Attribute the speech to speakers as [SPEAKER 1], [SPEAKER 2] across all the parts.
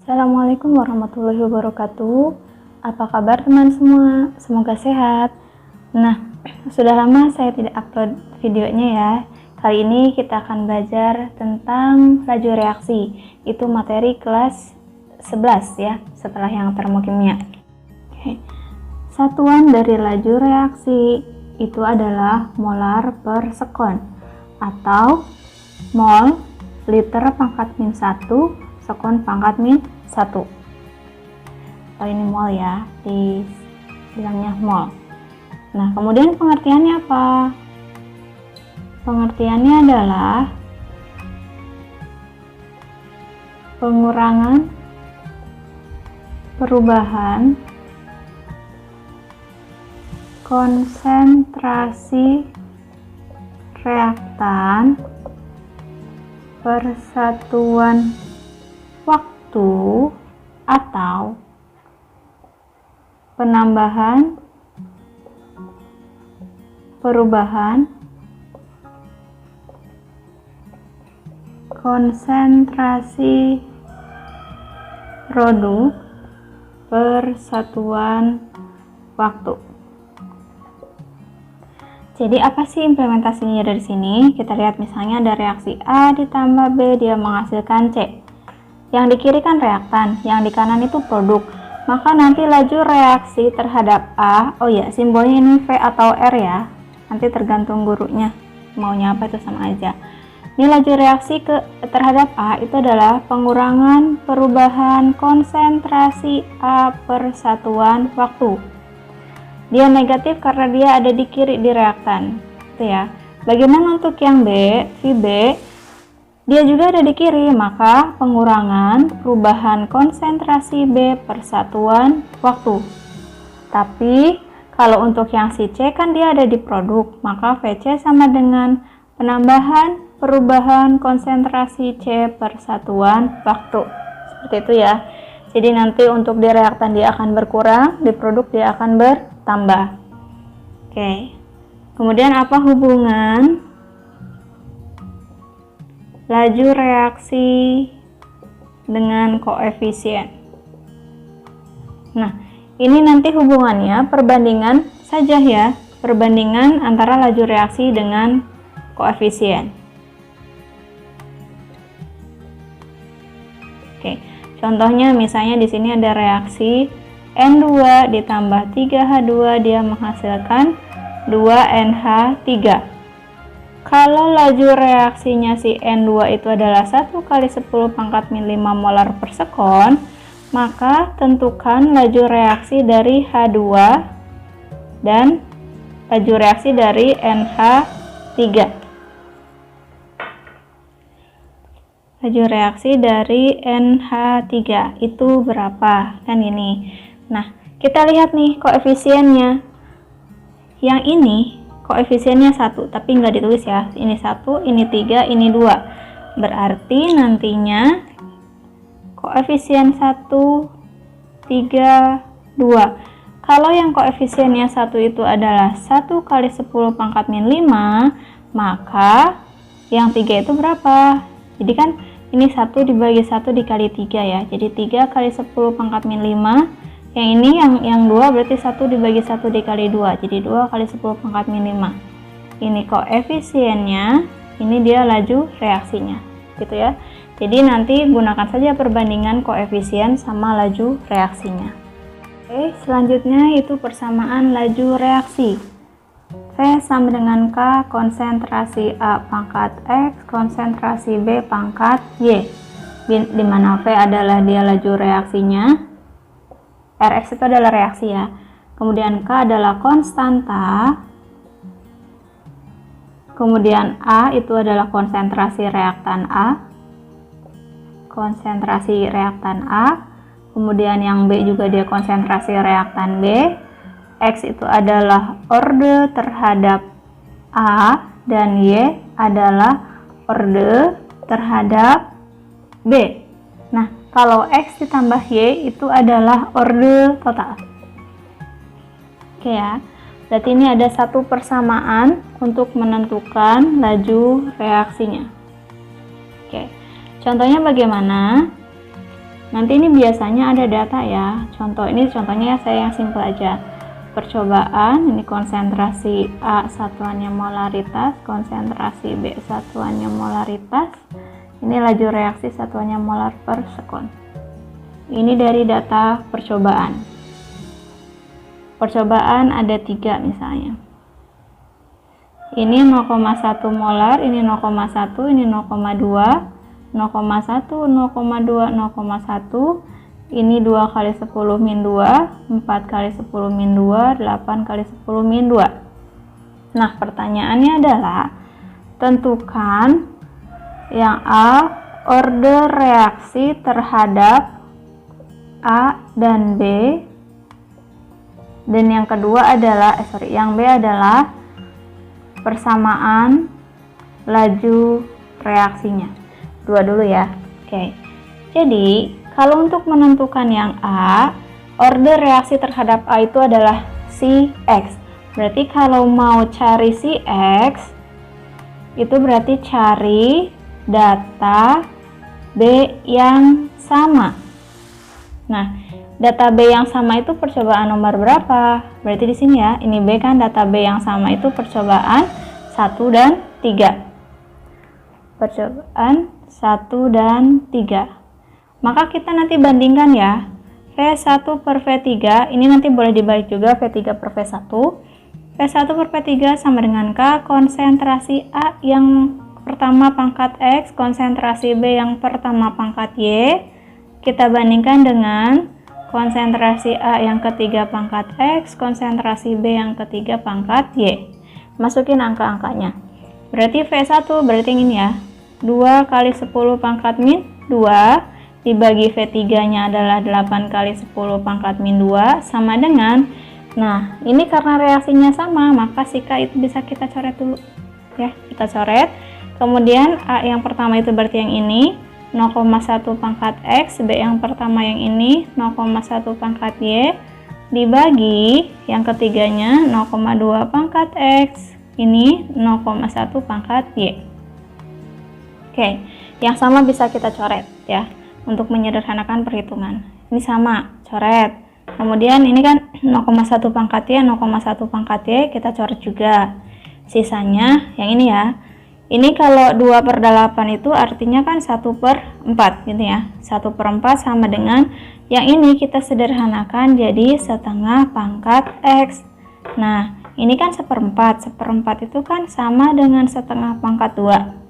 [SPEAKER 1] Assalamualaikum warahmatullahi wabarakatuh. Apa kabar teman semua? Semoga sehat. Nah, sudah lama saya tidak upload videonya ya. Kali ini kita akan belajar tentang laju reaksi. Itu materi kelas 11 ya, setelah yang termokimia. Oke. Satuan dari laju reaksi itu adalah molar per sekon atau mol liter pangkat min 1 sekon pangkat min 1. Atau ini mol ya, bilangnya mol. Nah, kemudian pengertiannya apa? Pengertiannya adalah pengurangan perubahan konsentrasi reaktan per satuan waktu atau penambahan perubahan konsentrasi produk per satuan waktu. Jadi apa sih implementasinya dari sini? Kita lihat misalnya ada reaksi A ditambah B, dia menghasilkan C. Yang di kiri kan reaktan, yang di kanan itu produk. Maka nanti laju reaksi terhadap A, oh ya, simbolnya ini V atau R ya. Nanti tergantung gurunya maunya apa, itu sama aja. Ini laju reaksi terhadap A itu adalah pengurangan perubahan konsentrasi A per satuan waktu. Dia negatif karena dia ada di kiri di reaktan, itu ya. Bagaimana untuk yang B, VB? Dia juga ada di kiri, maka pengurangan perubahan konsentrasi B per satuan waktu. Tapi kalau untuk yang si C kan dia ada di produk, maka VC sama dengan penambahan perubahan konsentrasi C per satuan waktu. Seperti itu ya. Jadi nanti untuk di reaktan dia akan berkurang, di produk dia akan bertambah. Oke. Kemudian apa hubungan laju reaksi dengan koefisien? Nah, ini nanti hubungannya perbandingan saja ya, perbandingan antara laju reaksi dengan koefisien. Oke, contohnya misalnya di sini ada reaksi N2 ditambah 3H2, dia menghasilkan 2NH3. Kalau laju reaksinya si N2 itu adalah 1 kali 10 pangkat min 5 molar per sekon, maka tentukan laju reaksi dari H2 dan laju reaksi dari NH3. Laju reaksi dari NH3 itu berapa? Kan ini. Nah, kita lihat nih koefisiennya. Yang ini koefisiennya 1, tapi nggak ditulis ya. Ini 1, ini 3, ini 2. Berarti nantinya koefisien 1, 3, 2. Kalau yang koefisiennya 1 itu adalah 1 kali 10 pangkat min 5, maka yang 3 itu berapa? Jadi kan ini 1 dibagi 1 dikali 3 ya. Jadi 3 kali 10 pangkat min 5. Yang ini yang 2 berarti 1 dibagi 1 dikali 2. Jadi 2 kali 10 pangkat min 5. Ini koefisiennya, ini dia laju reaksinya. Gitu ya. Jadi nanti gunakan saja perbandingan koefisien sama laju reaksinya. Oke, selanjutnya itu persamaan laju reaksi. V sama dengan K konsentrasi A pangkat X, konsentrasi B pangkat Y. Di mana V adalah dia laju reaksinya, Rx itu adalah reaksi ya. Kemudian K adalah konstanta. Kemudian A itu adalah konsentrasi reaktan A. Konsentrasi reaktan A. Kemudian yang B juga dia konsentrasi reaktan B. X itu adalah orde terhadap A dan Y adalah orde terhadap B. Nah, kalau X ditambah Y itu adalah orde total. Oke ya, berarti ini ada satu persamaan untuk menentukan laju reaksinya. Oke, contohnya bagaimana? Nanti ini biasanya ada data ya. Contohnya saya yang simple aja. Percobaan, ini konsentrasi A satuannya molaritas, konsentrasi B satuannya molaritas. Ini laju reaksi satuannya molar per sekon. Ini dari data percobaan. Percobaan ada 3 misalnya. Ini 0,1 molar, ini 0,1, ini 0,2, 0,1, 0,2, 0,1. Ini 2 kali 10 min 2, 4 kali 10 min 2, 8 kali 10 min 2. Nah, pertanyaannya adalah tentukan yang A, order reaksi terhadap A dan B. Dan yang kedua adalah, yang B adalah persamaan laju reaksinya. Dua dulu ya. Oke. Jadi, kalau untuk menentukan yang A, order reaksi terhadap A itu adalah CX. Berarti kalau mau cari CX, itu berarti cari data B yang sama. Nah, data B yang sama itu percobaan nomor berapa? Berarti di sini ya, ini B kan, data B yang sama itu percobaan 1 dan 3. Percobaan 1 dan 3. Maka kita nanti bandingkan ya, V1 per V3, ini nanti boleh dibalik juga V3 per V1. V1 per V3 sama dengan K, konsentrasi A yang pertama pangkat X, konsentrasi B yang pertama pangkat Y. Kita bandingkan dengan konsentrasi A yang ketiga pangkat X, konsentrasi B yang ketiga pangkat Y. Masukin angka-angkanya. Berarti V1 berarti ini ya, 2 kali 10 pangkat min 2 dibagi V3-nya adalah 8 kali 10 pangkat min 2 sama dengan, nah ini karena reaksinya sama, maka si K itu bisa kita coret dulu. Ya, kita coret. Kemudian A yang pertama itu berarti yang ini, 0,1 pangkat X, B yang pertama yang ini 0,1 pangkat Y, dibagi yang ketiganya 0,2 pangkat X, ini 0,1 pangkat Y. Oke, yang sama bisa kita coret ya, untuk menyederhanakan perhitungan. Ini sama, coret. Kemudian ini kan 0,1 pangkat Y, 0,1 pangkat Y, kita coret juga. Sisanya yang ini ya. Ini kalau 2 per 8 itu artinya kan 1 per 4 gitu ya. 1 per 4 sama dengan yang ini kita sederhanakan jadi setengah pangkat X. Nah, ini kan 1/4. 1/4 itu kan sama dengan setengah pangkat 2.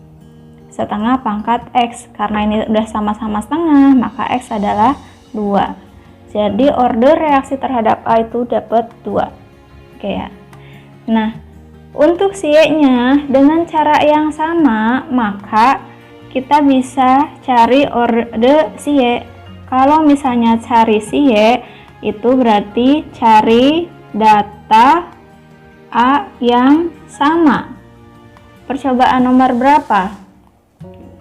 [SPEAKER 1] Setengah pangkat X. Karena ini udah sama-sama setengah, maka X adalah 2. Jadi order reaksi terhadap A itu dapat 2. Oke ya. Nah, untuk si Y-nya dengan cara yang sama, maka kita bisa cari order si Y. Kalau misalnya cari si Y, itu berarti cari data A yang sama. Percobaan nomor berapa?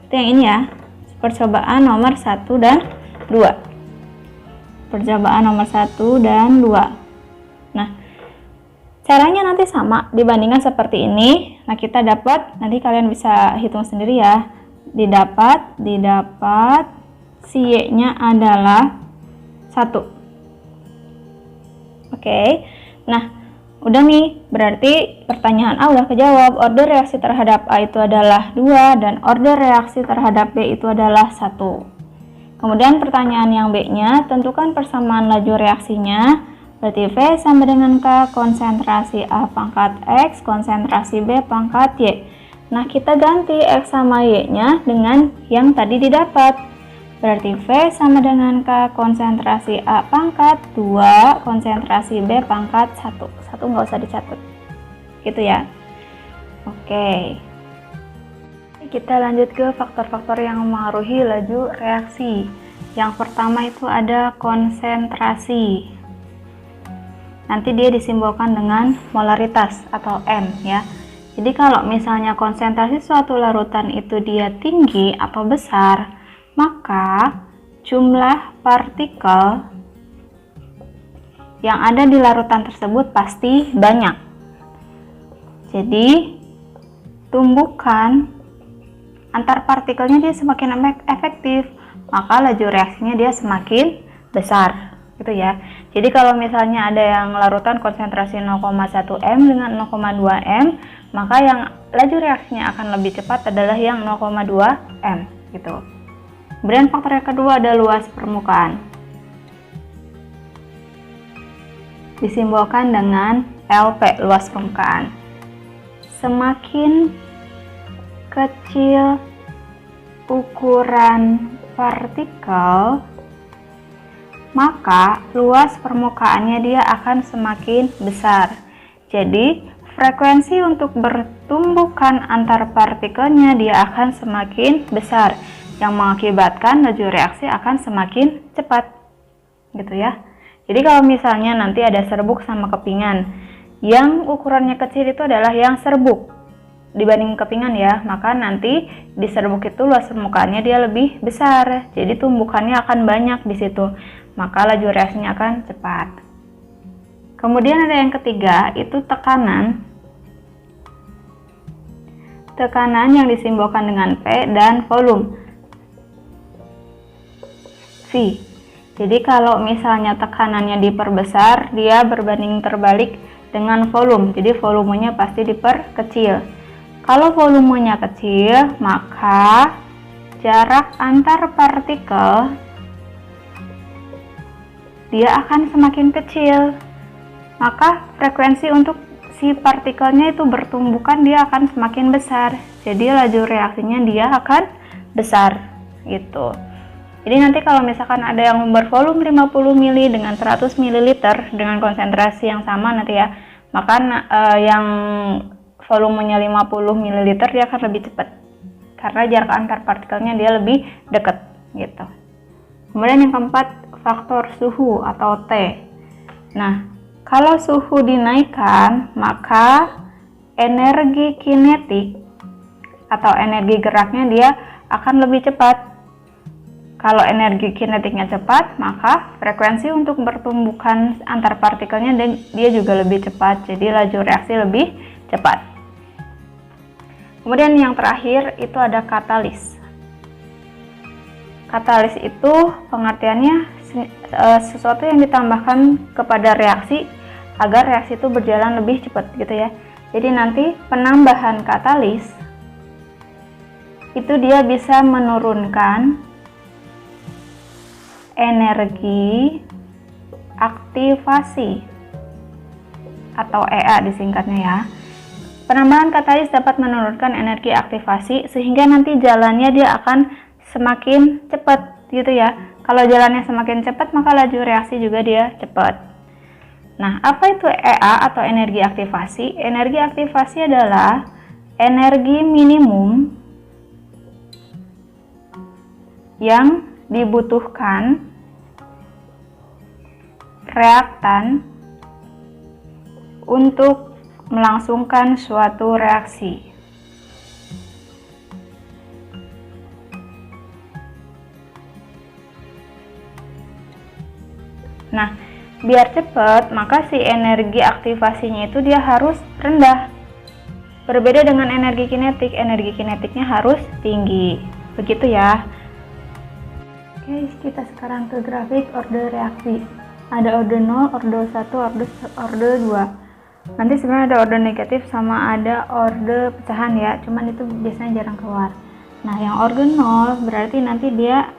[SPEAKER 1] Itu yang ini ya. Percobaan nomor 1 dan 2. Percobaan nomor 1 dan 2. Nah, caranya nanti sama, dibandingkan seperti ini. Nah, kita dapat, nanti kalian bisa hitung sendiri ya. Didapat si Y-nya adalah 1. Oke. Nah, udah nih, berarti pertanyaan A udah kejawab. Order reaksi terhadap A itu adalah 2 dan order reaksi terhadap B itu adalah 1. Kemudian pertanyaan yang B-nya, tentukan persamaan laju reaksinya. Berarti V sama dengan K, konsentrasi A pangkat X, konsentrasi B pangkat Y. Nah, kita ganti X sama Y-nya dengan yang tadi didapat. Berarti V sama dengan K, konsentrasi A pangkat 2, konsentrasi B pangkat 1. 1 nggak usah dicatat. Gitu ya. Oke. Kita lanjut ke faktor-faktor yang mempengaruhi laju reaksi. Yang pertama itu ada konsentrasi. Nanti dia disimbolkan dengan molaritas atau M ya. Jadi kalau misalnya konsentrasi suatu larutan itu dia tinggi atau besar, maka jumlah partikel yang ada di larutan tersebut pasti banyak. Jadi tumbukan antar partikelnya dia semakin efektif. maka laju reaksinya dia semakin besar, gitu ya. Jadi kalau misalnya ada yang larutan konsentrasi 0,1 m dengan 0,2 m, maka yang laju reaksinya akan lebih cepat adalah yang 0,2 m, gitu. Kemudian faktor yang kedua ada luas permukaan. Disimbolkan dengan LP, luas permukaan. Semakin kecil ukuran partikel, maka luas permukaannya dia akan semakin besar. Jadi frekuensi untuk bertumbukan antar partikelnya dia akan semakin besar, yang mengakibatkan laju reaksi akan semakin cepat, gitu ya. Jadi kalau misalnya nanti ada serbuk sama kepingan, yang ukurannya kecil itu adalah yang serbuk dibanding kepingan ya, maka nanti di serbuk itu luas permukaannya dia lebih besar, jadi tumbukannya akan banyak di situ, maka laju reaksinya akan cepat. Kemudian ada yang ketiga, itu tekanan. Tekanan yang disimbolkan dengan P dan volume, V. Jadi kalau misalnya tekanannya diperbesar, dia berbanding terbalik dengan volume. Jadi volumenya pasti diperkecil. Kalau volumenya kecil, maka jarak antar partikel dia akan semakin kecil. Maka frekuensi untuk si partikelnya itu bertumbukan dia akan semakin besar. Jadi laju reaksinya dia akan besar, gitu. Jadi nanti kalau misalkan ada yang bervolume 50 ml dengan 100 ml dengan konsentrasi yang sama nanti ya, maka yang volumenya 50 ml dia akan lebih cepat karena jarak antar partikelnya dia lebih dekat, gitu. Kemudian yang keempat, faktor suhu atau T. Nah, kalau suhu dinaikkan, maka energi kinetik atau energi geraknya dia akan lebih cepat. Kalau energi kinetiknya cepat, maka frekuensi untuk pertumbukan antar partikelnya dia juga lebih cepat, jadi laju reaksi lebih cepat. Kemudian yang terakhir itu ada katalis. Katalis itu pengertiannya sesuatu yang ditambahkan kepada reaksi agar reaksi itu berjalan lebih cepat, gitu ya. Jadi nanti penambahan katalis itu dia bisa menurunkan energi aktivasi atau EA disingkatnya ya. Penambahan katalis dapat menurunkan energi aktivasi sehingga nanti jalannya dia akan semakin cepat, gitu ya. Kalau jalannya semakin cepat maka laju reaksi juga dia cepat. Nah, apa itu EA atau energi aktivasi? Energi aktivasi adalah energi minimum yang dibutuhkan reaktan untuk melangsungkan suatu reaksi. Nah, biar cepat, maka si energi aktivasinya itu dia harus rendah. Berbeda dengan energi kinetiknya harus tinggi. Begitu ya. Oke, kita sekarang ke grafik orde reaksi. Ada orde 0, orde 1, orde 2. Nanti sebenarnya ada orde negatif sama ada orde pecahan ya, cuman itu biasanya jarang keluar. Nah, yang orde 0 berarti nanti dia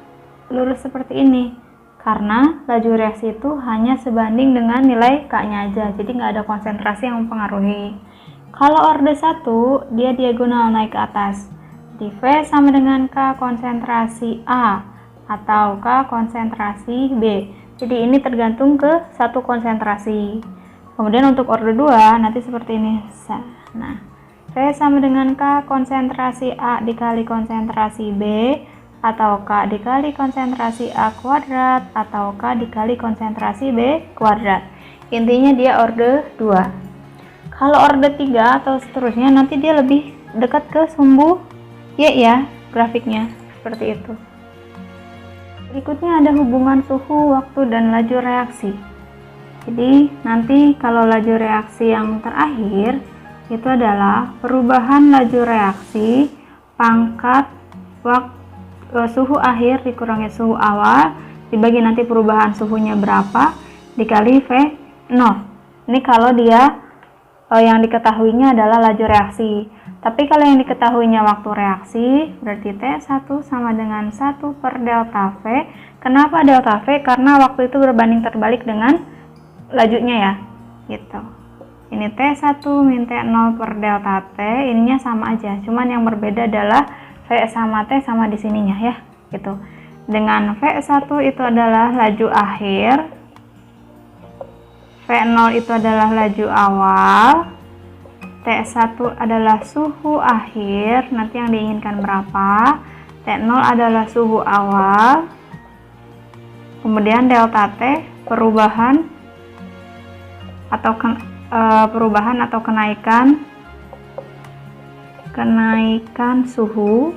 [SPEAKER 1] lurus seperti ini, karena laju reaksi itu hanya sebanding dengan nilai K-nya aja, jadi nggak ada konsentrasi yang mempengaruhi. Kalau orde 1, dia diagonal naik ke atas. Di V sama dengan K konsentrasi A atau K konsentrasi B. Jadi ini tergantung ke satu konsentrasi. Kemudian untuk orde 2 nanti seperti ini. Nah, V sama dengan K konsentrasi A dikali konsentrasi B, atau K dikali konsentrasi A kuadrat, atau K dikali konsentrasi B kuadrat. Intinya dia orde 2. Kalau orde 3 atau seterusnya nanti dia lebih dekat ke sumbu Y ya, grafiknya seperti itu. Berikutnya ada hubungan suhu, waktu, dan laju reaksi. Jadi nanti kalau laju reaksi yang terakhir itu adalah perubahan laju reaksi pangkat waktu suhu akhir dikurangi suhu awal dibagi nanti perubahan suhunya berapa dikali V0. Ini kalau dia yang diketahuinya adalah laju reaksi. Tapi kalau yang diketahuinya waktu reaksi, berarti T1 sama dengan 1 per delta V. Kenapa delta V? Karena waktu itu berbanding terbalik dengan lajunya ya. Gitu. Ini T1 min T0 per delta T, ininya sama aja. Cuman yang berbeda adalah V sama T sama di sininya ya. Gitu. Dengan V1 itu adalah laju akhir, V0 itu adalah laju awal, T1 adalah suhu akhir, nanti yang diinginkan berapa, T0 adalah suhu awal, kemudian delta T perubahan atau kenaikan suhu,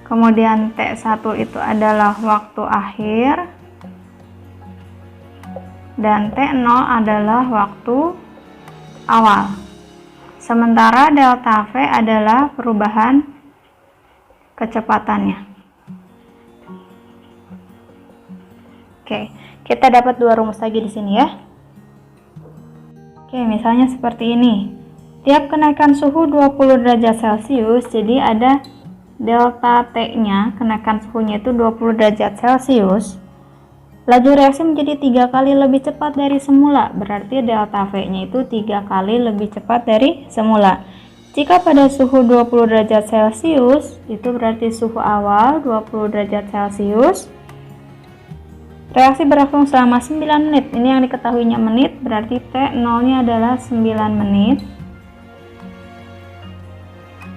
[SPEAKER 1] kemudian T1 itu adalah waktu akhir, dan T0 adalah waktu awal. Sementara delta V adalah perubahan kecepatannya. Oke, kita dapat dua rumus lagi di sini ya. Oke, misalnya seperti ini. Tiap kenaikan suhu 20 derajat Celcius, jadi ada delta T-nya, kenaikan suhunya itu 20 derajat Celcius. Laju reaksi menjadi 3 kali lebih cepat dari semula, berarti delta V-nya itu 3 kali lebih cepat dari semula. Jika pada suhu 20 derajat Celcius, itu berarti suhu awal 20 derajat Celcius. Reaksi berlangsung selama 9 menit. Ini yang diketahuinya menit, berarti T0-nya adalah 9 menit.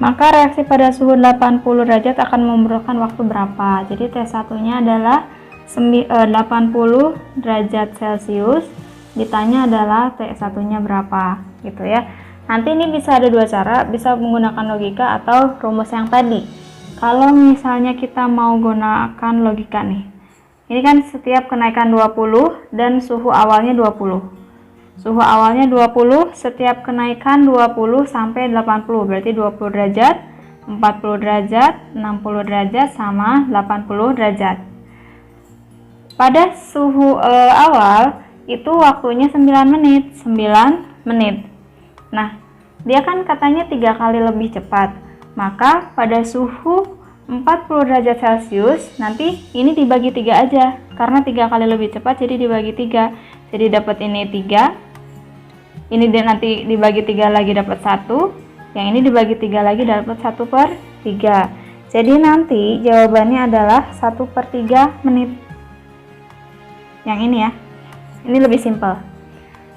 [SPEAKER 1] Maka reaksi pada suhu 80 derajat akan memerlukan waktu berapa? Jadi T1-nya adalah 80 derajat Celcius, ditanya adalah T1-nya berapa gitu ya. Nanti ini bisa ada dua cara, bisa menggunakan logika atau rumus yang tadi. Kalau misalnya kita mau gunakan logika nih, ini kan setiap kenaikan 20 dan suhu awalnya 20. Suhu awalnya 20, setiap kenaikan 20 sampai 80, berarti 20 derajat, 40 derajat, 60 derajat, sama 80 derajat. Pada suhu awal itu waktunya 9 menit. Nah, dia kan katanya 3 kali lebih cepat. Maka pada suhu 40 derajat Celcius nanti ini dibagi 3 aja. Karena 3 kali lebih cepat jadi dibagi 3. Jadi dapat ini 3. Ini nanti dibagi 3 lagi dapat 1. Yang ini dibagi 3 lagi dapat 1 per 3. Jadi nanti jawabannya adalah 1 per 3 menit. Yang ini ya, ini lebih simpel.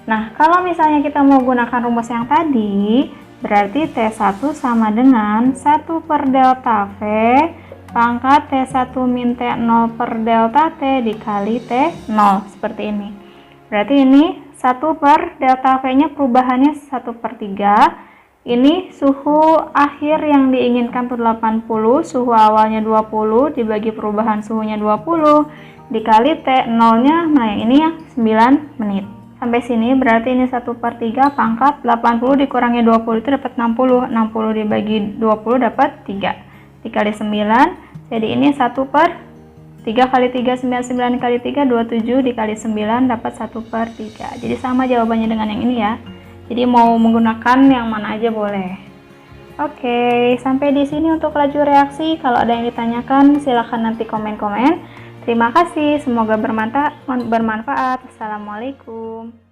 [SPEAKER 1] Nah, kalau misalnya kita mau gunakan rumus yang tadi, berarti T1 sama dengan 1 per delta V pangkat T1 min T0 per delta T dikali T0, seperti ini. Berarti ini 1 per delta V-nya perubahannya 1 per 3. Ini suhu akhir yang diinginkan itu 80, suhu awalnya 20, dibagi perubahan suhunya 20, dikali T0-nya, nah ini ya 9 menit. Sampai sini berarti ini 1 per 3 pangkat 80 dikurangi 20 itu dapat 60. 60 dibagi 20 dapat 3. Dikali 9, jadi ini 1 per 3 kali 3, 9 kali 3, 27 dikali 9 dapat 1 per 3. Jadi sama jawabannya dengan yang ini ya. Jadi mau menggunakan yang mana aja boleh. Oke, sampai di sini untuk laju reaksi. Kalau ada yang ditanyakan silahkan nanti komen-komen. Terima kasih, semoga bermanfaat. Assalamualaikum.